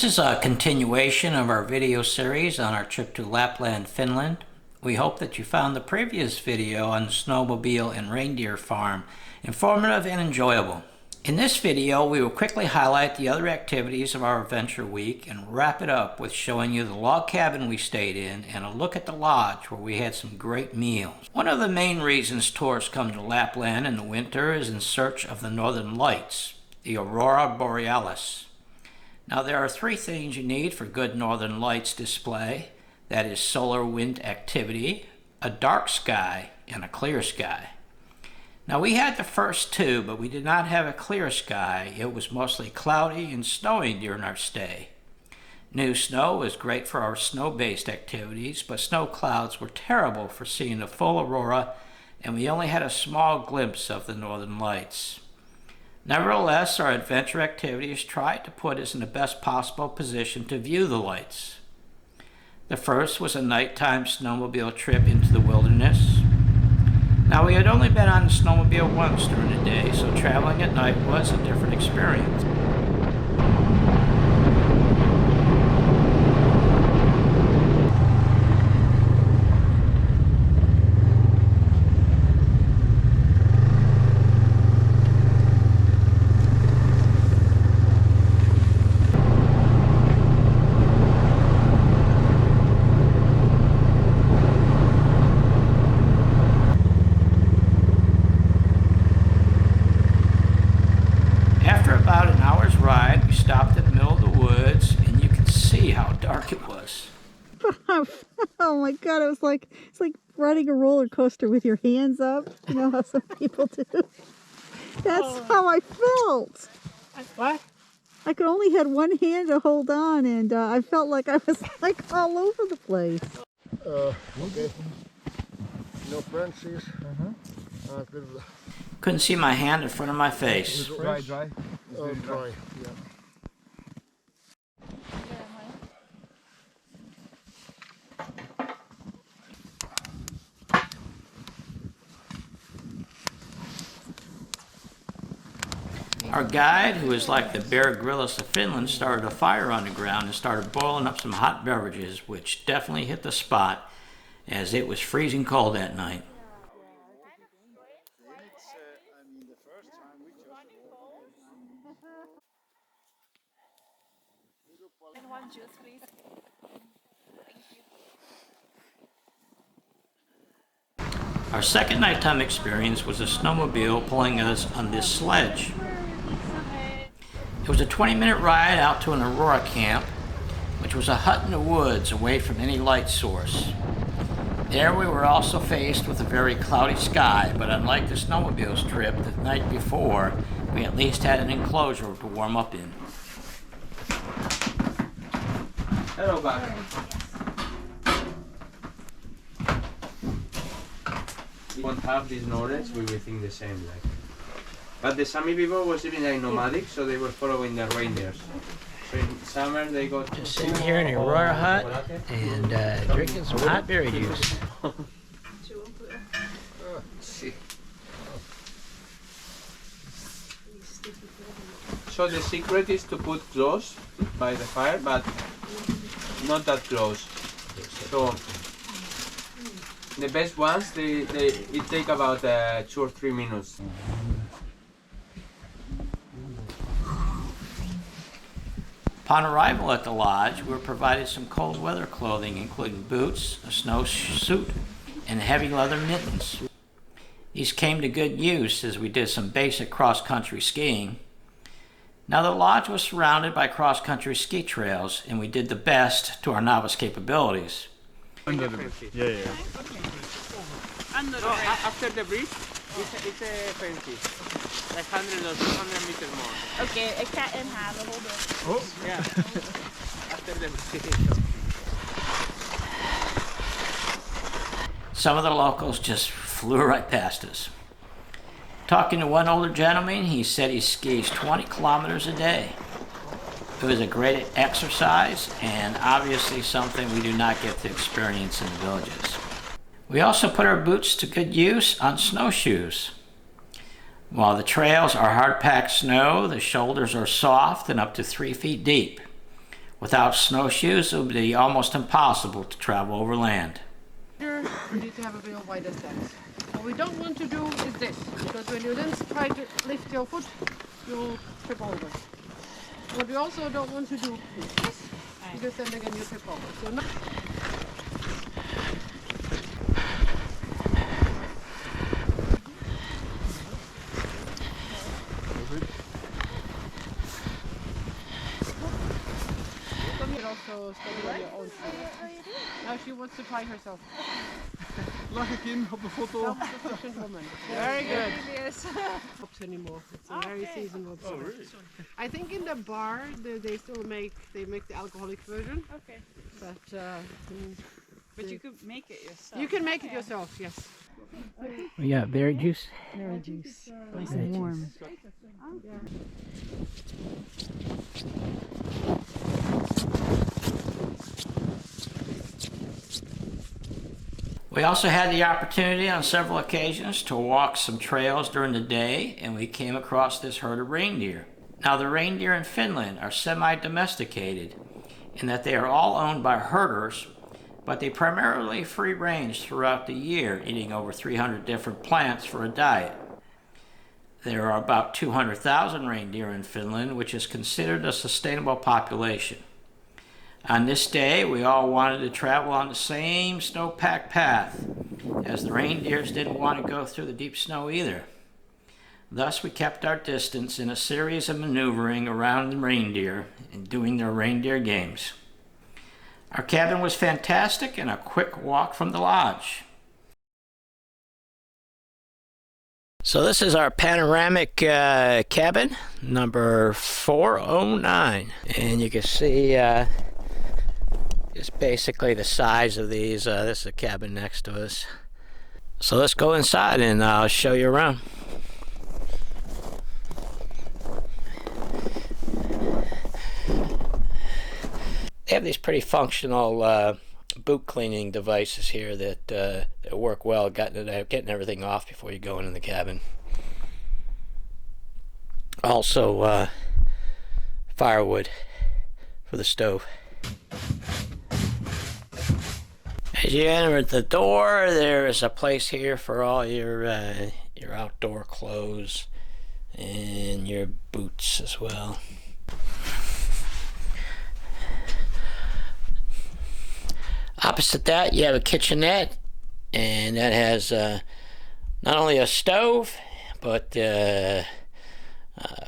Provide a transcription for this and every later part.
This is a continuation of our video series on our trip to Lapland, Finland. We hope that you found the previous video on the Snowmobile and Reindeer farm informative and enjoyable. In this video, we will quickly highlight the other activities of our adventure week and wrap it up with showing you the log cabin we stayed in and a look at the lodge where we had some great meals. One of the main reasons tourists come to Lapland in the winter is in search of the northern lights, the aurora borealis. Now there are three things you need for good northern lights display. That is solar wind activity, a dark sky, and a clear sky. Now we had the first two, but we did not have a clear sky. It was mostly cloudy and snowy during our stay. New snow was great for our snow-based activities, but snow clouds were terrible for seeing the full aurora, and we only had a small glimpse of the northern lights. Nevertheless, our adventure activities tried to put us in the best possible position to view the lights. The first was a nighttime snowmobile trip into the wilderness. Now, we had only been on the snowmobile once during the day, so traveling at night was a different experience. About an hour's ride, we stopped in the middle of the woods, and you can see how dark it was. Oh my god, it's like riding a roller coaster with your hands up. You know how some people do? That's how I felt. What? I could only had one hand to hold on, and I felt like I was like all over the place. Okay. No Francis. Couldn't see my hand in front of my face. Dry. Oh, dry. Yeah. Our guide, who is like the Bear Grylls of Finland, started a fire on the ground and started boiling up some hot beverages, which definitely hit the spot as it was freezing cold that night. One juice, please. Our second nighttime experience was a snowmobile pulling us on this sledge. It was a 20-minute ride out to an aurora camp, which was a hut in the woods away from any light source. There we were also faced with a very cloudy sky, but unlike the snowmobile's trip the night before, we at least had an enclosure to warm up in. Hello, back. We won't have this knowledge, we will think the same. But the Sami people was living like nomadic, so they were following the reindeers. So in summer they go to Just sitting here in the aurora hut and drinking some hot berry juice. So the secret is to put close by the fire, but not that close. So the best ones, it take about 2 or 3 minutes. Upon arrival at the lodge, we were provided some cold weather clothing, including boots, a snow suit, and heavy leather mittens. These came to good use as we did some basic cross-country skiing. Now the lodge was surrounded by cross-country ski trails, and we did the best to our novice capabilities. Under the bridge. Yeah. Under the No, bridge. after the bridge, it's a fancy. Like 100 or 200 meters more. Okay, a cat and have a hold it. Oh, yeah. After the bridge. Some of the locals just flew right past us. Talking to one older gentleman, he said he skis 20 kilometers a day. It was a great exercise and obviously something we do not get to experience in the villages. We also put our boots to good use on snowshoes. While the trails are hard-packed snow, the shoulders are soft and up to 3 feet deep. Without snowshoes, it would be almost impossible to travel overland. Here you need to have a real wider stance. What we don't want to do is this, because when you then try to lift your foot, you'll trip over. What we also don't want to do is this, because then again you trip over. So now also stand on your own feet. Now she wants to try herself. Lag ik in op de foto. Self-sufficient woman. Very good. Yes. Anymore. It's a very seasonal. Oh, really? I think in the bar they still make the alcoholic version. Okay. But you could make it yourself. You can make it yourself. Yes. Yeah, berry juice. Berry juice. Nice and warm. We also had the opportunity on several occasions to walk some trails during the day, and we came across this herd of reindeer. Now, the reindeer in Finland are semi-domesticated in that they are all owned by herders, but they primarily free range throughout the year, eating over 300 different plants for a diet. There are about 200,000 reindeer in Finland, which is considered a sustainable population. On this day, we all wanted to travel on the same snow-packed path, as the reindeers didn't want to go through the deep snow either. Thus, we kept our distance in a series of maneuvering around the reindeer and doing their reindeer games. Our cabin was fantastic and a quick walk from the lodge. So this is our Panoramic Cabin, number 409. And you can see just basically the size of these. This is a cabin next to us. So let's go inside and I'll show you around. They have these pretty functional boot cleaning devices here that work well, getting everything off before you go into the cabin. Also, firewood for the stove. As you enter the door, there is a place here for all your outdoor clothes and your boots as well. Opposite that, you have a kitchenette, and that has not only a stove, but a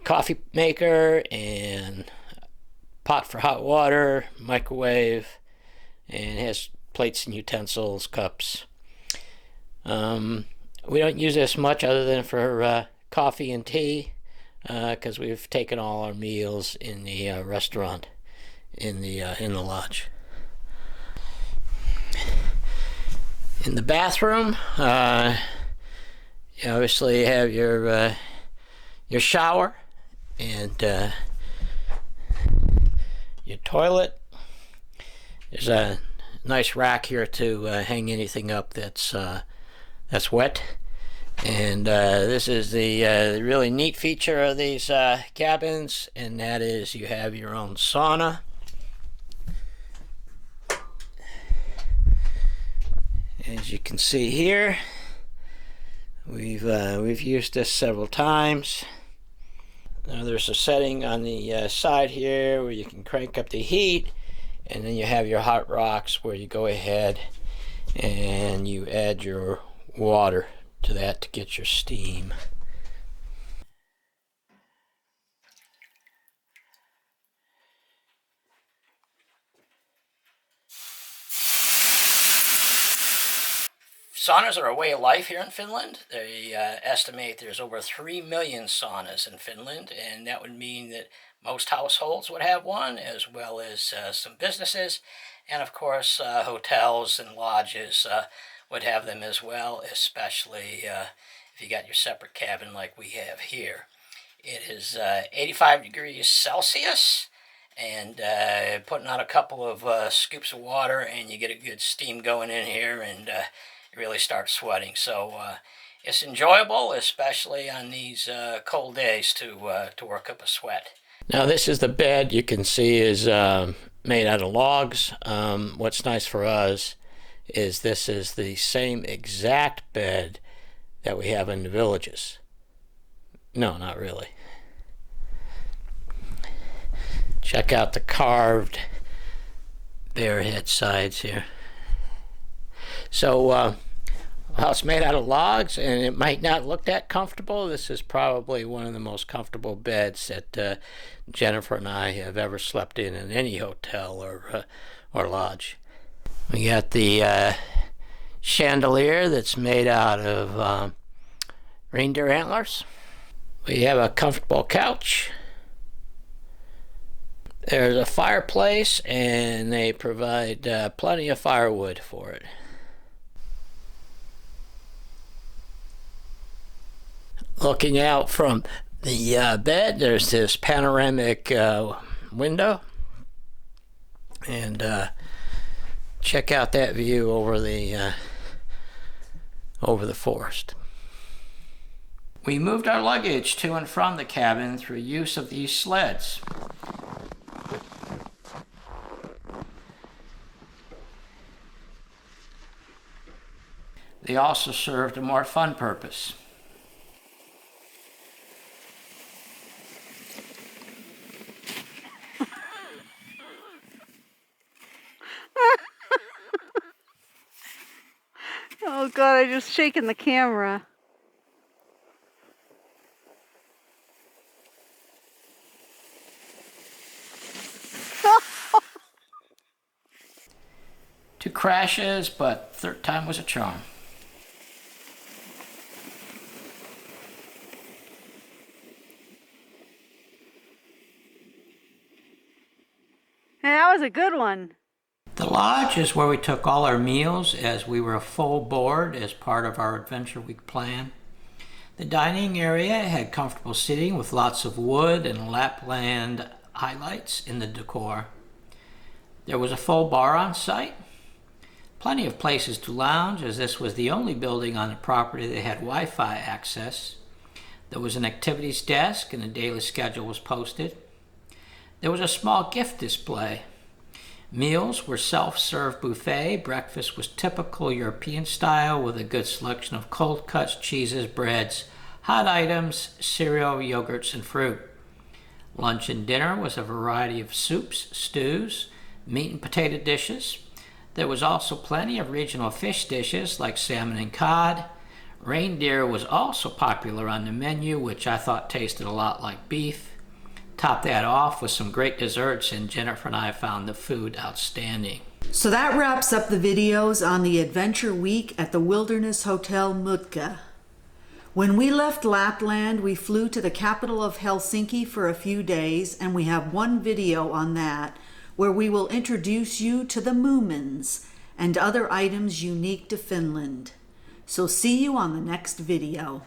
coffee maker and pot for hot water, microwave, and it has plates and utensils, cups. We don't use this much other than for coffee and tea, because we've taken all our meals in the restaurant in the lodge. In the bathroom, you obviously have your shower and your toilet. There's a nice rack here to hang anything up that's wet. And this is the really neat feature of these cabins, and that is you have your own sauna. As you can see here, we've used this several times. Now there's a setting on the side here where you can crank up the heat, and then you have your hot rocks where you go ahead and you add your water to that to get your steam. Saunas are a way of life here in Finland. They estimate there's over 3 million saunas in Finland, and that would mean that most households would have one, as well as some businesses, and of course hotels and lodges would have them as well, especially if you got your separate cabin like we have here. It is 85 degrees Celsius, and putting on a couple of scoops of water and you get a good steam going in here, and you really start sweating. So it's enjoyable, especially on these cold days, to work up a sweat. Now this is the bed. You can see is made out of logs. What's nice for us is this is the same exact bed that we have in the villages. No, not really. Check out the carved bear head sides here. So, well, it's made out of logs, and it might not look that comfortable. This is probably one of the most comfortable beds that Jennifer and I have ever slept in any hotel or lodge. We got the chandelier that's made out of reindeer antlers. We have a comfortable couch. There's a fireplace, and they provide plenty of firewood for it. Looking out from the bed, there's this panoramic window, and check out that view over the forest. We moved our luggage to and from the cabin through use of these sleds. They also served a more fun purpose. Oh God, I just shaking the camera. Two crashes, but third time was a charm. That was a good one. The lodge is where we took all our meals as we were full board as part of our Adventure Week plan. The dining area had comfortable seating with lots of wood and Lapland highlights in the decor. There was a full bar on site. Plenty of places to lounge, as this was the only building on the property that had Wi-Fi access. There was an activities desk and a daily schedule was posted. There was a small gift display. Meals were self-serve buffet. Breakfast was typical European style with a good selection of cold cuts, cheeses, breads, hot items, cereal, yogurts, and fruit. Lunch and dinner was a variety of soups, stews, meat and potato dishes. There was also plenty of regional fish dishes like salmon and cod. Reindeer was also popular on the menu, which I thought tasted a lot like beef. Top that off with some great desserts, and Jennifer and I found the food outstanding. So that wraps up the videos on the Adventure Week at the Wilderness Hotel Muotka. When we left Lapland, we flew to the capital of Helsinki for a few days, and we have one video on that where we will introduce you to the Moomins and other items unique to Finland. So see you on the next video.